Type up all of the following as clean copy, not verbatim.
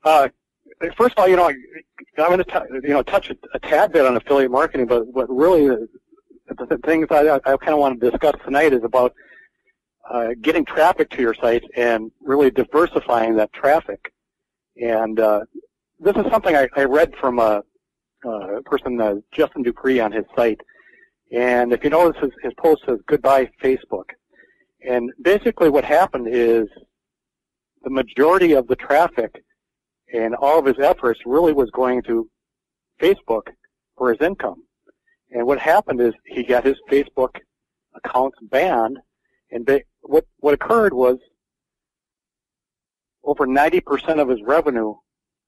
First of all, I'm going to touch a tad bit on affiliate marketing, but what really the things I kind of want to discuss tonight is about getting traffic to your site and really diversifying that traffic. And this is something I read from a person, Justin Dupree, on his site. And if you notice, his post says, "Goodbye, Facebook." And basically what happened is the majority of the traffic and all of his efforts really was going to Facebook for his income. And what happened is he got his Facebook accounts banned, and what occurred was over 90% of his revenue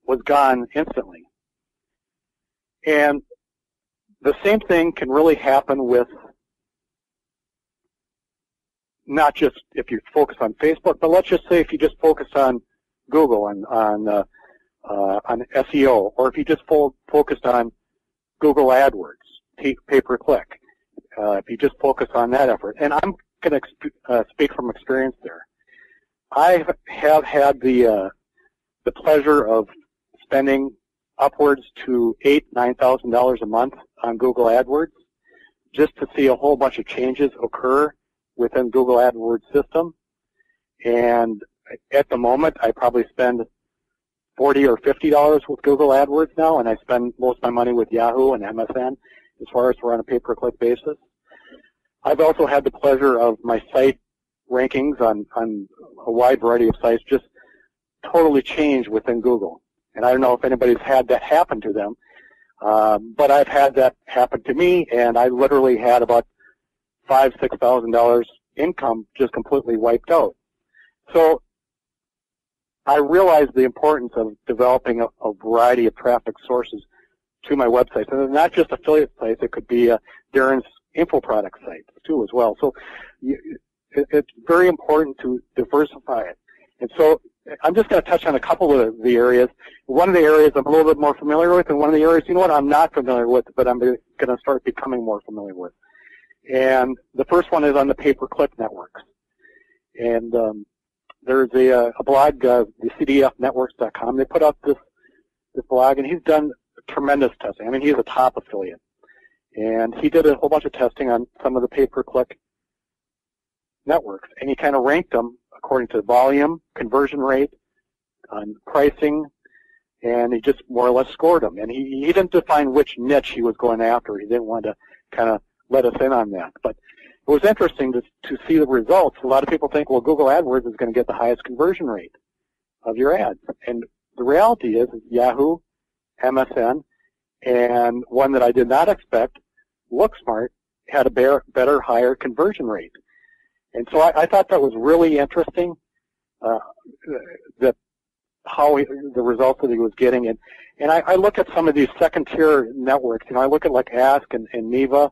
was gone instantly. And the same thing can really happen with not just if you focus on Facebook, but let's just say if you just focus on Google and on SEO, or if you just focused on Google AdWords, pay-per-click, if you just focus on that effort. And I'm going to speak from experience there. I have had the pleasure of spending upwards to $8,000–9,000 a month on Google AdWords just to see a whole bunch of changes occur within Google AdWords system. And at the moment, I probably spend $40 or $50 with Google AdWords now, and I spend most of my money with Yahoo and MSN as far as we're on a pay-per-click basis. I've also had the pleasure of my site rankings on a wide variety of sites just totally change within Google. And I don't know if anybody's had that happen to them, but I've had that happen to me, and I literally had about $5,000–6,000 income just completely wiped out. So I realized the importance of developing a variety of traffic sources to my websites, and not just affiliate sites. It could be Darren's info product sites too as well. So it's very important to diversify it. And so I'm just going to touch on a couple of the areas. One of the areas I'm a little bit more familiar with, and one of the areas, I'm not familiar with, but I'm going to start becoming more familiar with. And the first one is on the pay-per-click networks. And there's a blog, the cdfnetworks.com. They put out this blog, and he's done tremendous testing. I mean, he's a top affiliate. And he did a whole bunch of testing on some of the pay-per-click networks, and he kind of ranked them according to volume, conversion rate, on pricing, and he just more or less scored them. And he didn't define which niche he was going after. He didn't want to kind of let us in on that. But it was interesting to see the results. A lot of people think, well, Google AdWords is going to get the highest conversion rate of your ads. And the reality is Yahoo, MSN, and one that I did not expect, LookSmart, had a better, higher conversion rate. And so I thought that was really interesting, that the results that he was getting. And I look at some of these second-tier networks. I look at like Ask and Neva.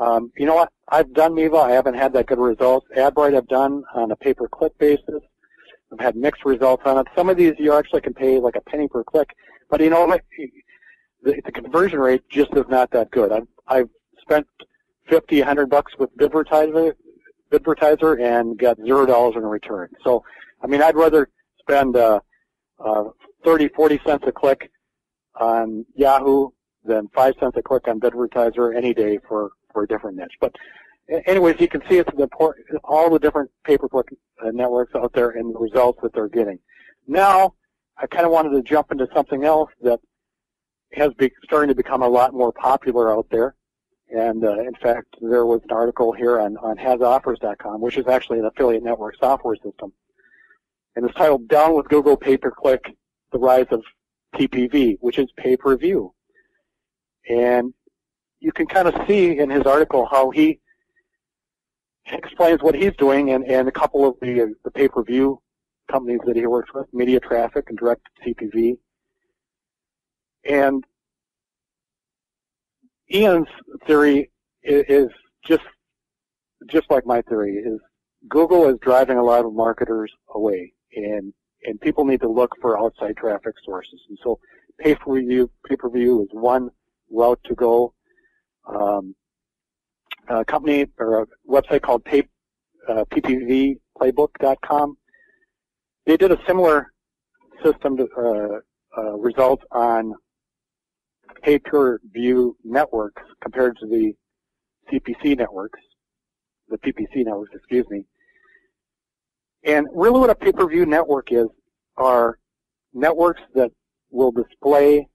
You know what? I've done Neva. I haven't had that good results. AdBright I've done on a pay-per-click basis. I've had mixed results on it. Some of these you actually can pay like a penny per click. But the conversion rate just is not that good. I've spent $50, $100 with Bidvertiser and got $0 in return. So, I mean, I'd rather spend 30, 40 cents a click on Yahoo than 5 cents a click on Bidvertiser any day for a different niche. But anyways, you can see it's important, all the different pay-per-click networks out there and the results that they're getting. Now, I kind of wanted to jump into something else that has starting to become a lot more popular out there. And in fact, there was an article here on hasoffers.com, which is actually an affiliate network software system. And it's titled Down with Google Pay-Per-Click, the Rise of PPV, which is pay-per-view. And you can kind of see in his article how he explains what he's doing and a couple of the pay-per-view companies that he works with, Media Traffic and Direct CPV. And Ian's theory is just like my theory, is Google is driving a lot of marketers away, and people need to look for outside traffic sources. And so pay-per-view is one route to go. A company or a website called ppvplaybook.com, they did a similar system to results on pay-per-view networks compared to the PPC networks, excuse me. And really what a pay-per-view network is are networks that will display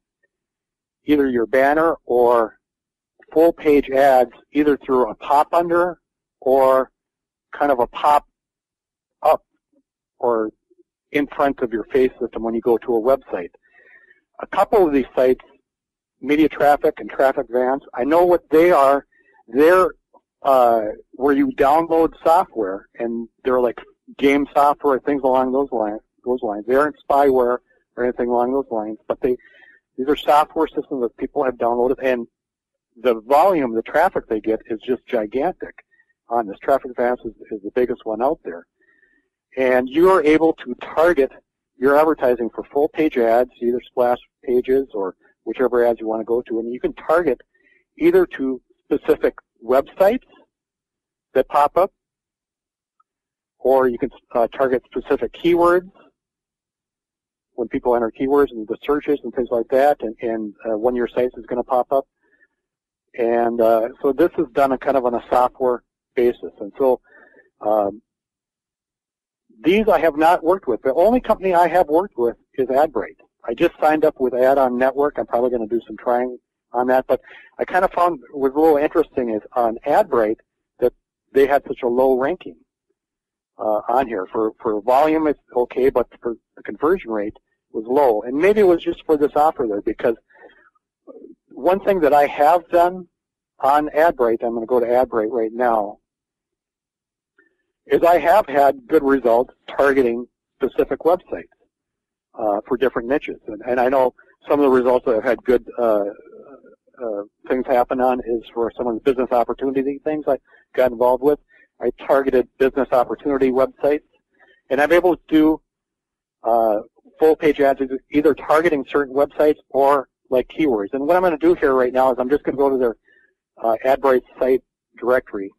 either your banner or full-page ads either through a pop-under or kind of a pop-up or in front of your face system when you go to a website. A couple of these sites, Media Traffic and Traffic Advance, I know what they are. They're where you download software, and they're like game software, things along those lines. They aren't spyware or anything along those lines, but these are software systems that people have downloaded, and the volume, the traffic they get is just gigantic on this. Traffic Advance is the biggest one out there. And you are able to target your advertising for full-page ads, either splash pages or whichever ads you want to go to, and you can target either to specific websites that pop up, or you can target specific keywords when people enter keywords into the searches and things like that, and one of your sites is going to pop up. And so this is done kind of on a software basis. And so these I have not worked with. The only company I have worked with is AdBrite. I just signed up with Ad-On Network. I'm probably going to do some trying on that. But I kind of found what was a little interesting is on AdBrite that they had such a low ranking on here. For volume, it's okay, but for the conversion rate was low. And maybe it was just for this offer there, because one thing that I have done on AdBrite, I'm going to go to AdBrite right now, is I have had good results targeting specific websites for different niches. And I know some of the results that I've had good things happen on is for some of the business opportunity things I got involved with. I targeted business opportunity websites, and I'm able to do full-page ads either targeting certain websites or like keywords. And what I'm going to do here right now is I'm just going to go to their AdBrite site directory,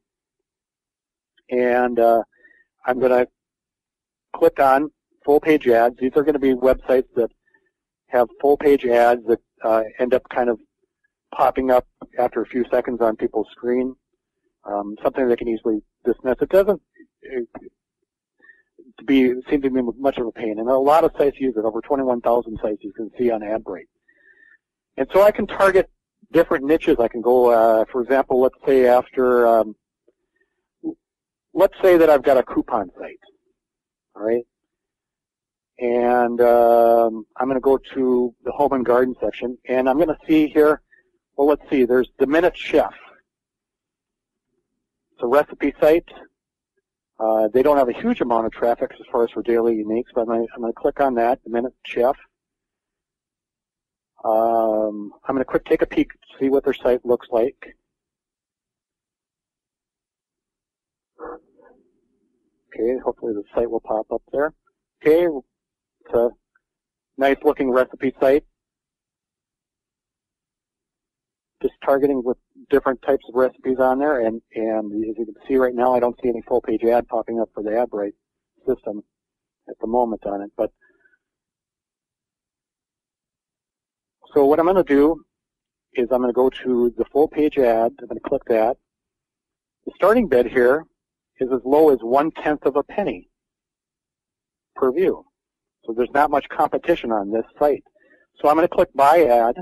and I'm going to click on full-page ads. These are going to be websites that have full-page ads that end up kind of popping up after a few seconds on people's screen, something they can easily dismiss. It doesn't seem to be much of a pain, and a lot of sites use it. Over 21,000 sites you can see on AdBrite. And so I can target different niches. I can go, for example, let's say let's say that I've got a coupon site, all right? And I'm going to go to the Home and Garden section, and I'm going to see here, well, let's see, there's The Minute Chef. It's a recipe site. They don't have a huge amount of traffic as far as for daily uniques, but I'm going to click on that, The Minute Chef. I'm going to take a peek to see what their site looks like. Okay, hopefully the site will pop up there. Okay, it's a nice-looking recipe site. Just targeting with different types of recipes on there, and as you can see right now, I don't see any full-page ad popping up for the AdBrite system at the moment on it. But so what I'm going to do is I'm going to go to the full-page ad. I'm going to click that. The starting bid here is as low as 1/10 of a penny per view. So there's not much competition on this site. So I'm going to click Buy Ad.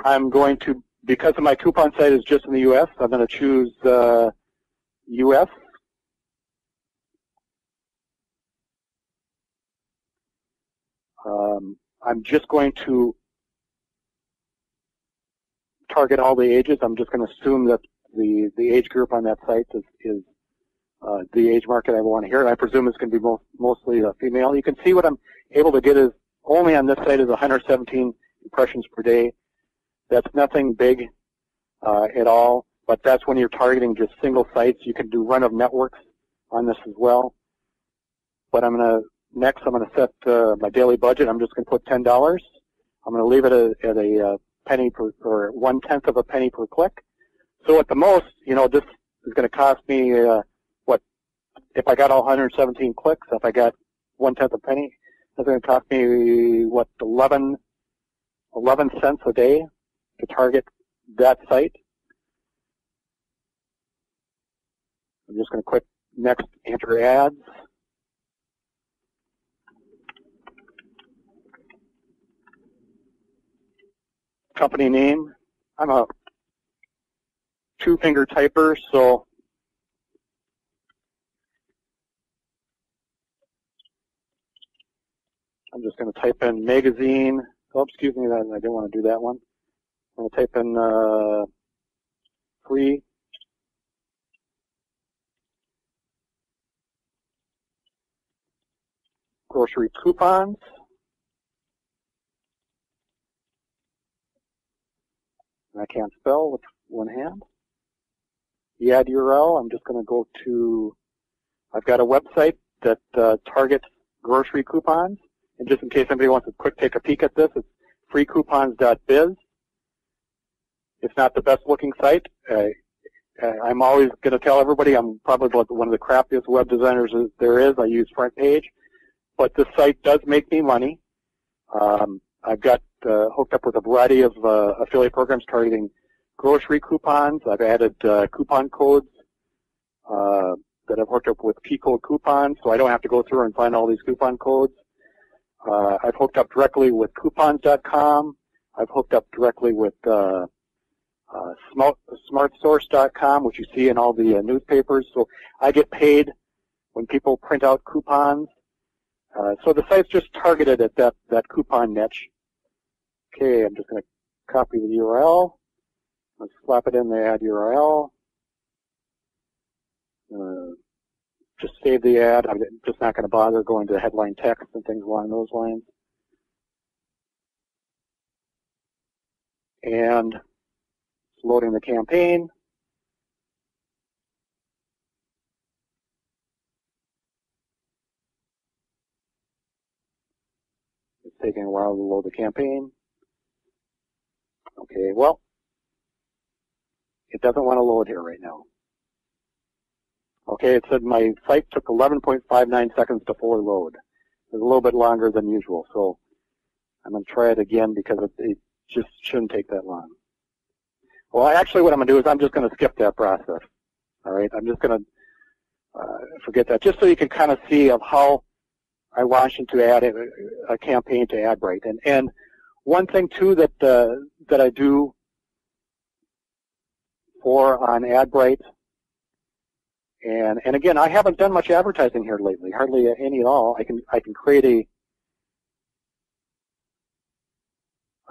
I'm going to, because of my coupon site is just in the U.S., I'm going to choose U.S. I'm just going to target all the ages. I'm just going to assume that the age group on that site is the age market I want to hear. And I presume it's going to be mostly female. You can see what I'm able to get is only on this site is 117 impressions per day. That's nothing big at all, but that's when you're targeting just single sites. You can do run of networks on this as well. But I'm going to set my daily budget. I'm just going to put $10. I'm going to leave it at a penny per, or 1/10 of a penny per click. So at the most, this is going to cost me if I got all 117 clicks, if I got 1/10 a penny, that's going to cost me, what, 11 cents a day to target that site. I'm just going to click next, enter ads. Company name. I'm a two-finger typer, so I'm just going to type in magazine. Oh, excuse me, I didn't want to do that one. I'm going to type in free grocery coupons. And I can't spell with one hand. The ad URL, I'm just going to go to, I've got a website that targets grocery coupons. And just in case anybody wants to quick take a peek at this, it's freecoupons.biz. It's not the best looking site. I'm always going to tell everybody I'm probably one of the crappiest web designers there is. I use front page. But this site does make me money. I've got hooked up with a variety of affiliate programs targeting grocery coupons. I've added coupon codes that I've hooked up with key code coupons, so I don't have to go through and find all these coupon codes. I've hooked up directly with coupons.com. I've hooked up directly with smartsource.com, which you see in all the newspapers. So I get paid when people print out coupons. So the site's just targeted at that coupon niche. Okay, I'm just going to copy the URL. Let's slap it in the ad URL. Just save the ad. I'm just not going to bother going to headline text and things along those lines. And it's loading the campaign. It's taking a while to load the campaign. Okay, well, it doesn't want to load here right now. Okay, it said my site took 11.59 seconds to fully load. It's a little bit longer than usual, so I'm going to try it again because it just shouldn't take that long. Well, actually what I'm going to do is I'm just going to skip that process. All right, I'm just going to forget that, just so you can kind of see of how I launched into a campaign to AdBright. And one thing, too, that I do on AdBright, and again, I haven't done much advertising here lately, hardly any at all. I can create a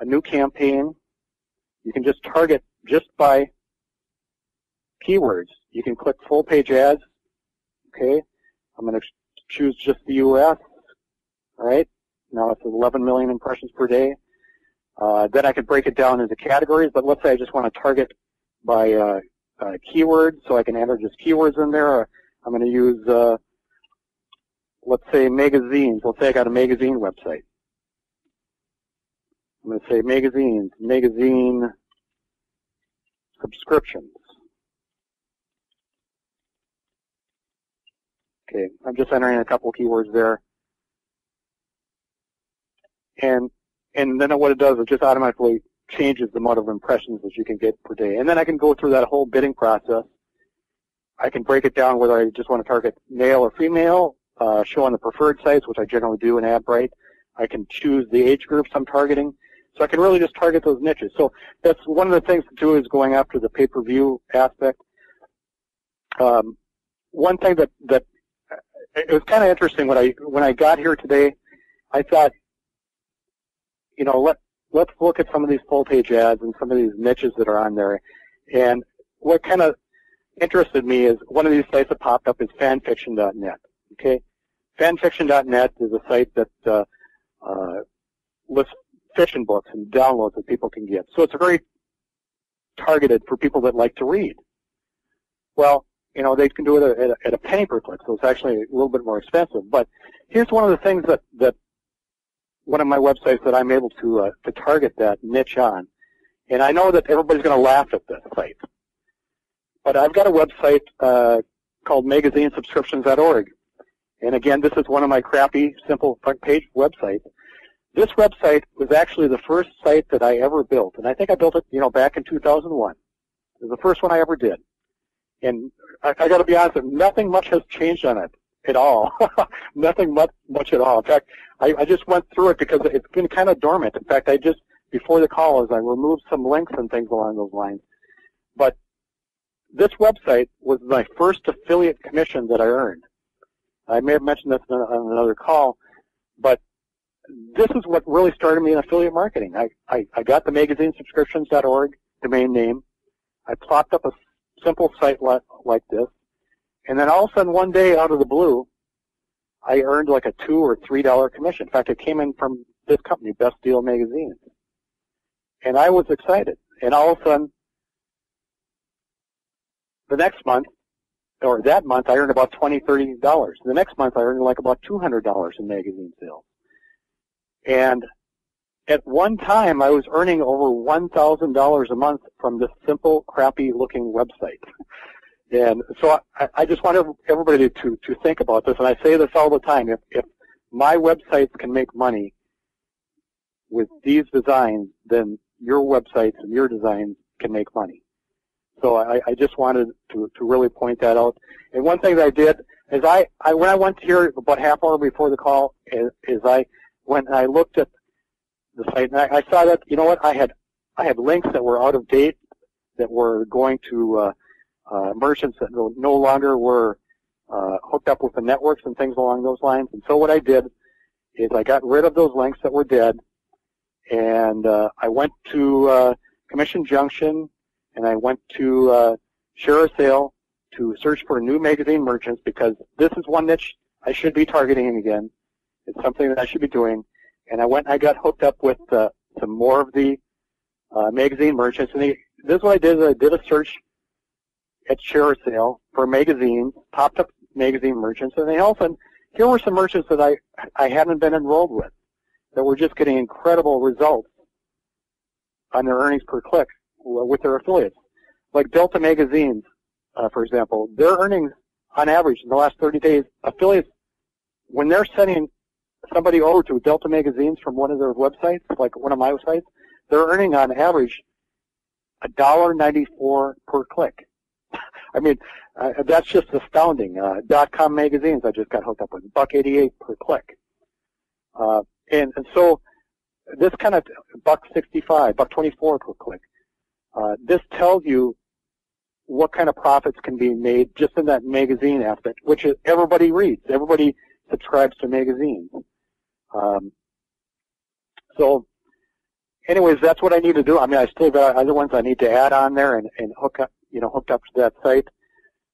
new campaign. You can just target just by keywords. You can click full page ads. Okay, I'm going to choose just the U.S. All right, now it's 11 million impressions per day. Then I could break it down into categories, but let's say I just want to target by keywords, so I can enter just keywords in there. I'm going to use, let's say, magazines. Let's say I got a magazine website. I'm going to say magazines, magazine subscriptions. Okay, I'm just entering a couple keywords there. And then what it does is just automatically changes the amount of impressions that you can get per day. And then I can go through that whole bidding process. I can break it down whether I just want to target male or female, show on the preferred sites, which I generally do in AdBright. I can choose the age groups I'm targeting. So I can really just target those niches. So that's one of the things to do, is going after the pay-per-view aspect. One thing that it was kind of interesting when I got here today, I thought, you know, let's look at some of these full-page ads and some of these niches that are on there. And what kind of interested me is one of these sites that popped up is fanfiction.net. Okay, fanfiction.net is a site that lists fiction books and downloads that people can get. So it's very targeted for people that like to read. Well, you know, they can do it at a penny per click, so it's actually a little bit more expensive. But here's one of the things that one of my websites that I'm able to target that niche on. And I know that everybody's going to laugh at this site. But I've got a website called magazinesubscriptions.org. And again, this is one of my crappy, simple front page websites. This website was actually the first site that I ever built, and I think I built it, back in 2001. It was the first one I ever did. And I got to be honest, nothing much has changed on it at all. Nothing much at all. In fact, I just went through it because it's been kind of dormant. In fact, before the call, I removed some links and things along those lines. But this website was my first affiliate commission that I earned. I may have mentioned this on another call, but this is what really started me in affiliate marketing. I got the magazinesubscriptions.org domain name. I plopped up a simple site like this, and then all of a sudden one day out of the blue, I earned like a $2 or $3 commission. In fact, it came in from this company, Best Deal Magazine. And I was excited. And all of a sudden, the next month, or that month, I earned about $20, $30. The next month, I earned like about $200 in magazine sales. And at one time, I was earning over $1,000 a month from this simple, crappy-looking website. And so I just want everybody to think about this, and I say this all the time. If my websites can make money with these designs, then your websites and your designs can make money. So I just wanted to really point that out. And one thing that I did is when I went here about half hour before the call, when I looked at the site, and I saw that, I had links that were out of date, that were going to merchants that no longer were hooked up with the networks and things along those lines. And so what I did is I got rid of those links that were dead, and I went to Commission Junction, and I went to Share a Sale to search for new magazine merchants, because this is one niche I should be targeting again. It's something that I should be doing. And I got hooked up with some more of the magazine merchants. And this is what I did. I did a search at Share a Sale for magazines, popped up magazine merchants, and then all of a sudden, here were some merchants that I hadn't been enrolled with, that were just getting incredible results on their earnings per click with their affiliates. Like Delta Magazines, for example, their earnings on average in the last 30 days, affiliates, when they're sending somebody over to Delta Magazines from one of their websites, like one of my websites, they're earning on average $1.94 per click. I mean, that's just astounding. .com magazines I just got hooked up with, $1.88 per click. And so this kind of $1.65, $1.24 per click. This tells you what kind of profits can be made just in that magazine aspect, which is everybody reads. Everybody subscribes to magazines. So anyways, that's what I need to do. I mean, I still got other ones I need to add on there and hook up, hooked up to that site.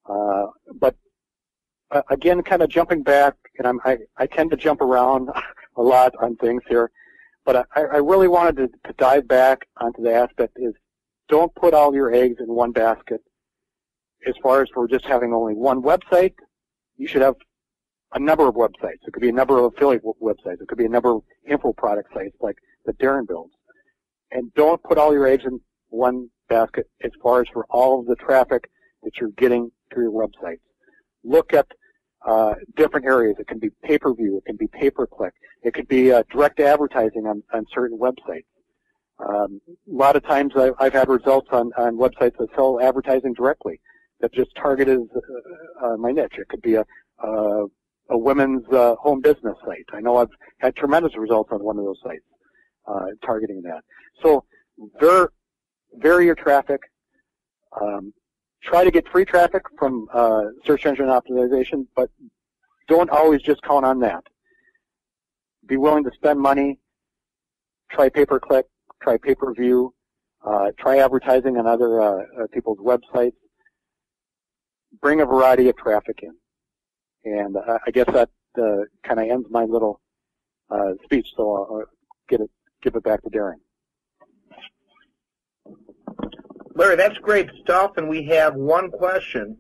But again, kind of jumping back, and I tend to jump around a lot on things here, but I really wanted to dive back onto the aspect is don't put all your eggs in one basket. As far as for just having only one website, you should have a number of websites. It could be a number of affiliate websites. It could be a number of info product sites like that Darren builds. And don't put all your eggs in one basket as far as for all of the traffic that you're getting to your websites. Look at different areas. It can be pay-per-view. It can be pay-per-click. It could be direct advertising on certain websites. A lot of times I've had results on websites that sell advertising directly that just targeted my niche. It could be a women's home business site. I know I've had tremendous results on one of those sites targeting that. So vary your traffic. Try to get free traffic from search engine optimization, but don't always just count on that. Be willing to spend money. Try pay-per-click. Try pay-per-view. Try advertising on other people's websites. Bring a variety of traffic in. And I guess that kind of ends my little speech, so I'll give it back to Darren. Larry, that's great stuff, and we have one question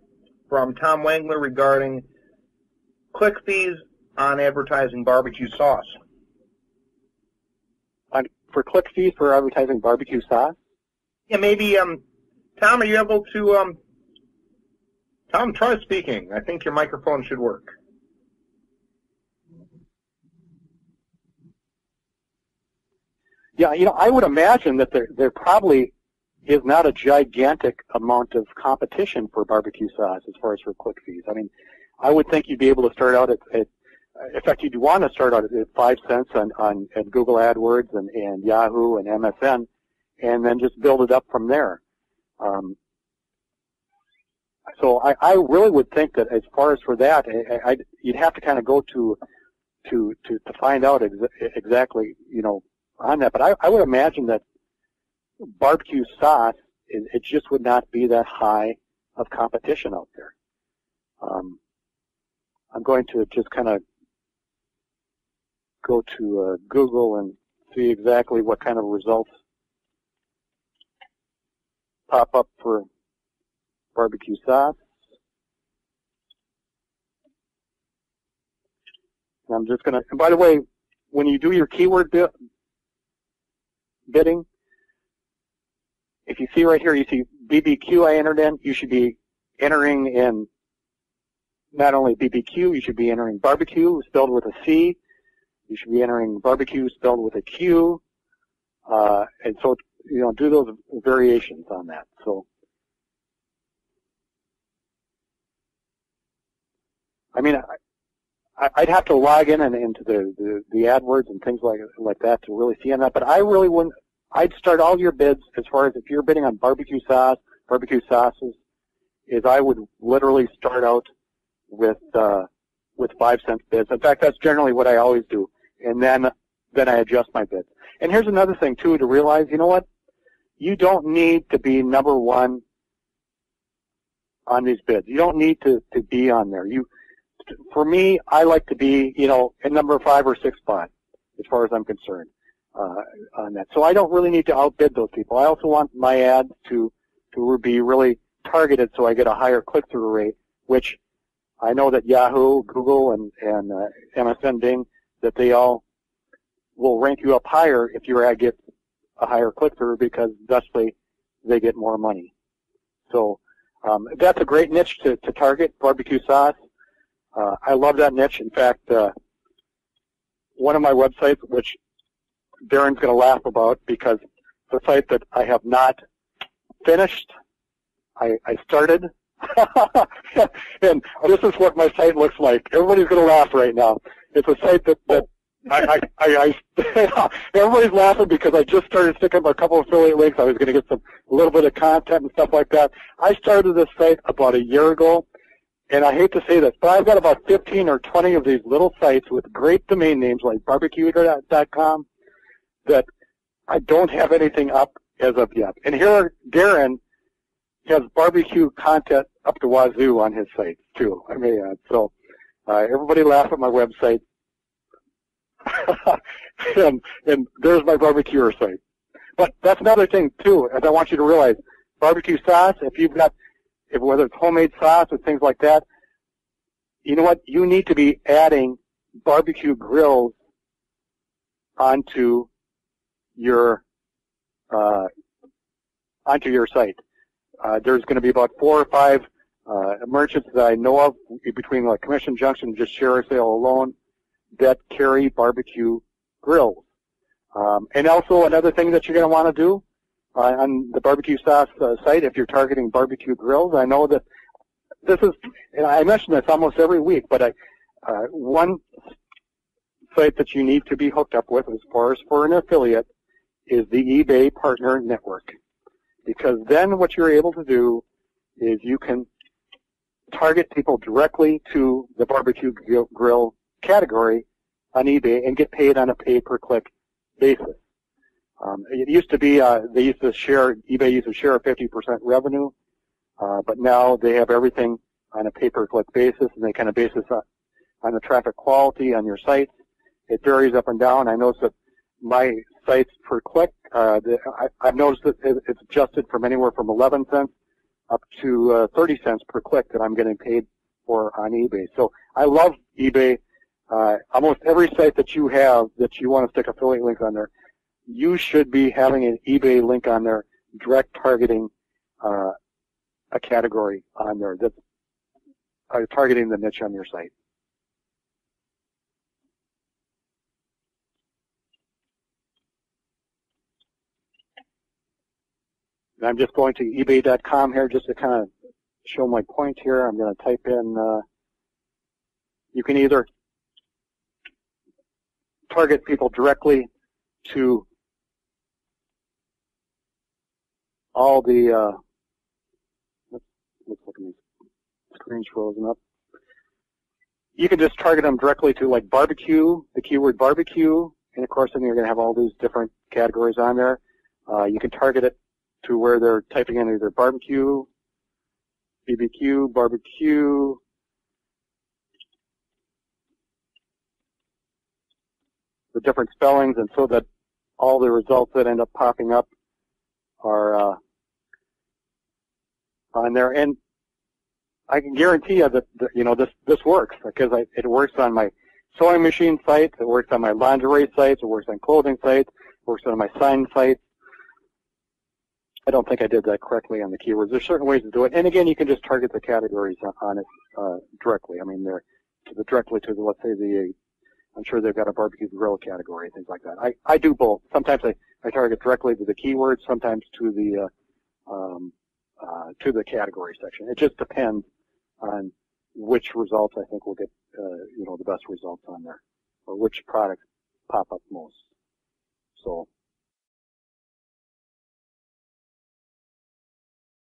from Tom Wangler regarding click fees on advertising barbecue sauce. For click fees for advertising barbecue sauce? Yeah, maybe, Tom, are you able to, Tom, try speaking. I think your microphone should work. Yeah, I would imagine that there probably is not a gigantic amount of competition for barbecue sauce as far as for click fees. I mean, I would think you'd be able to start out at in fact, you'd want to start out at 5 cents on Google AdWords and Yahoo and MSN, and then just build it up from there. So I really would think that as far as for that, you'd have to kind of go to find out exactly, on that. But I would imagine that barbecue sauce, it just would not be that high of competition out there. I'm going to just kind of go to Google and see exactly what kind of results pop up for barbecue sauce. And I'm just going to, and by the way, when you do your keyword bidding, if you see right here, you see BBQ I entered in, you should be entering in not only BBQ, you should be entering barbecue spelled with a C. You should be entering barbecue spelled with a Q. And so, do those variations on that. So, I mean, I'd have to log in and into the AdWords and things like that to really see on that. But I really wouldn't. I'd start all your bids as far as if you're bidding on barbecue sauces, is I would literally start out with 5 cent bids. In fact, that's generally what I always do, and then I adjust my bids. And here's another thing too to realize. You know what? You don't need to be number one on these bids. You don't need to be on there. For me, I like to be, in number 5 or 6 spot, as far as I'm concerned, on that. So I don't really need to outbid those people. I also want my ads to be really targeted so I get a higher click-through rate, which I know that Yahoo, Google, and MSN, Bing, that they all will rank you up higher if your ad gets a higher click-through because thusly they get more money. So that's a great niche to target, barbecue sauce. I love that niche. In fact, one of my websites, which Darren's going to laugh about because the site that I have not finished, I started, and this is what my site looks like. Everybody's going to laugh right now. It's a site that everybody's laughing because I just started sticking up a couple of affiliate links. I was going to get a little bit of content and stuff like that. I started this site about a year ago. And I hate to say this, but I've got about 15 or 20 of these little sites with great domain names like barbecue.com that I don't have anything up as of yet. And here, Darren has barbecue content up to wazoo on his site, too. I may add. So everybody laugh at my website. and there's my barbecue site. But that's another thing, too, as I want you to realize. Barbecue sauce, whether it's homemade sauce or things like that, you know what? You need to be adding barbecue grills onto your site. There's going to be about 4 or 5 merchants that I know of between like Commission Junction and just Share a Sale alone that carry barbecue grills. And also another thing that you're going to want to do on the barbecue sauce site, if you're targeting barbecue grills, I know that this is, and I mention this almost every week, but one site that you need to be hooked up with as far as for an affiliate is the eBay Partner Network. Because then what you're able to do is you can target people directly to the barbecue grill category on eBay and get paid on a pay-per-click basis. It used to be eBay used to share a 50% revenue, but now they have everything on a pay-per-click basis, and they kind of base this on the traffic quality on your sites. It varies up and down. I noticed that my sites per click, I've noticed that it's adjusted from anywhere from 11 cents up to 30 cents per click that I'm getting paid for on eBay. So I love eBay. Almost every site that you have that you want to stick affiliate links on there, you should be having an eBay link on there, direct targeting a category on there. That's targeting the niche on your site. And I'm just going to ebay.com here just to kind of show my point here. I'm going to type in, you can either target people directly to all the, looks like my screen's frozen up. You can just target them directly to like barbecue, the keyword barbecue, and of course then you're going to have all these different categories on there. You can target it to where they're typing in either barbecue, BBQ, barbecue, the different spellings, and so that all the results that end up popping up are on there. And I can guarantee you that this works because it works on my sewing machine sites, it works on my lingerie sites, it works on clothing sites, it works on my sign sites. I don't think I did that correctly on the keywords. There's certain ways to do it. And again, you can just target the categories on it directly. I mean, they're directly to the, let's say, I'm sure they've got a barbecue grill category, things like that. I do both. Sometimes I target directly to the keywords, sometimes to the category section. It just depends on which results I think will get, the best results on there, or which products pop up most. So